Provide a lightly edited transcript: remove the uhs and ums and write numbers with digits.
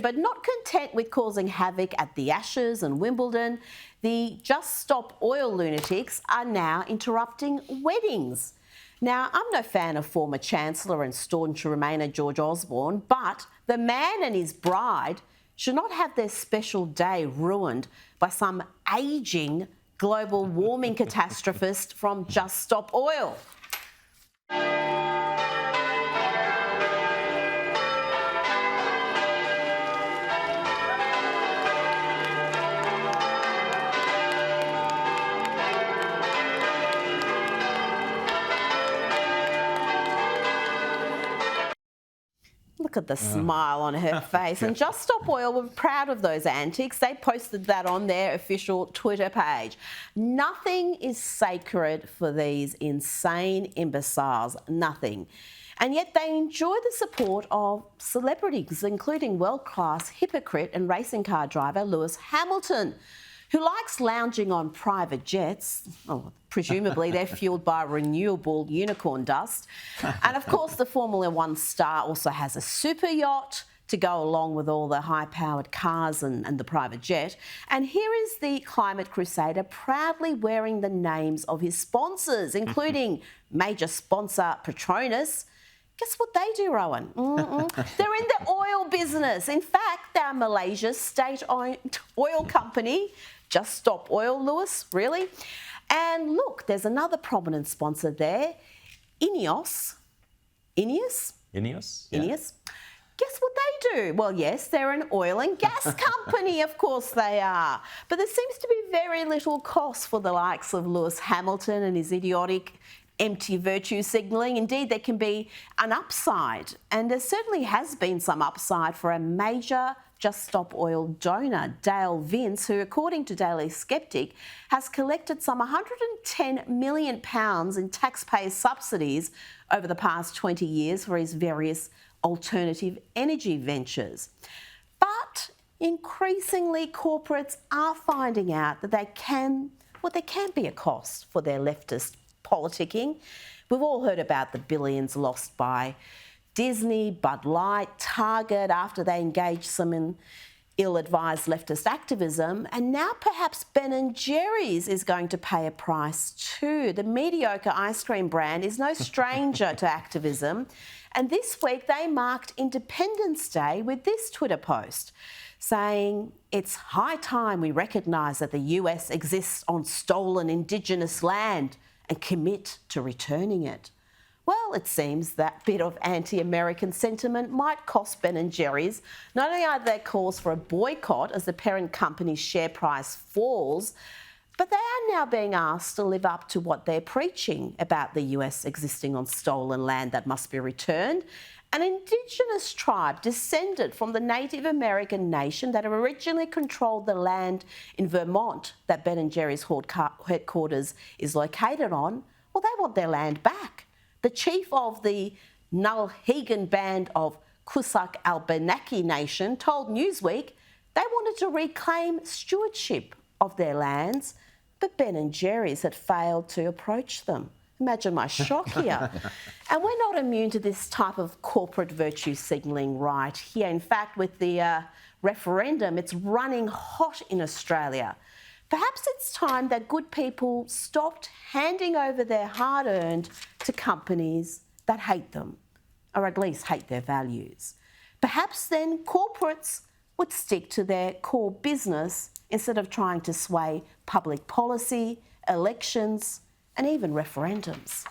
But not content with causing havoc at the Ashes and Wimbledon, the Just Stop Oil lunatics are now interrupting weddings. Now, I'm no fan of former Chancellor and staunch Remainer George Osborne, but the man and his bride should not have their special day ruined by some ageing global warming catastrophist from Just Stop Oil. Look at the smile on her face. And Just Stop Oil were proud of those antics. They posted that on their official Twitter page. Nothing is sacred for these insane imbeciles. Nothing. And yet they enjoy the support of celebrities, including world-class hypocrite and racing car driver Lewis Hamilton, who likes lounging on private jets. Oh, presumably they're fuelled by renewable unicorn dust. And of course, the Formula One star also has a super yacht to go along with all the high-powered cars and the private jet. And here is the climate crusader proudly wearing the names of his sponsors, including major sponsor Petronas. Guess what they do, Rowan? They're in the oil business. In fact, they're Malaysia's state-owned oil company. Just Stop Oil, Lewis, really? And look, there's another prominent sponsor there, Ineos. Ineos? Ineos? Yeah. Ineos. Guess what they do? Well, yes, they're an oil and gas company, of course they are. But there seems to be very little cost for the likes of Lewis Hamilton and his idiotic empty virtue signalling. Indeed, there can be an upside, and there certainly has been some upside for a major Just Stop Oil donor, Dale Vince, who, according to Daily Skeptic, has collected some £110 million in taxpayer subsidies over the past 20 years for his various alternative energy ventures. But increasingly, corporates are finding out that there can be a cost for their leftist politicking. We've all heard about the billions lost by Disney, Bud Light, Target after they engaged some in ill-advised leftist activism, and now perhaps Ben & Jerry's is going to pay a price too. The mediocre ice cream brand is no stranger to activism, and this week they marked Independence Day with this Twitter post saying, "It's high time we recognise that the US exists on stolen Indigenous land and commit to returning it." Well, it seems that bit of anti-American sentiment might cost Ben & Jerry's. Not only are there calls for a boycott as the parent company's share price falls, but they are now being asked to live up to what they're preaching about the US existing on stolen land that must be returned. An Indigenous tribe descended from the Native American nation that originally controlled the land in Vermont that Ben & Jerry's headquarters is located on, well, they want their land back. The chief of the Nulhegan band of Kusak Albanaki Nation told Newsweek they wanted to reclaim stewardship of their lands, but Ben & Jerry's had failed to approach them. Imagine my shock here. And we're not immune to this type of corporate virtue signalling right here. In fact, with the referendum, it's running hot in Australia. Perhaps it's time that good people stopped handing over their hard-earned to companies that hate them, or at least hate their values. Perhaps then corporates would stick to their core business instead of trying to sway public policy, elections, and even referendums.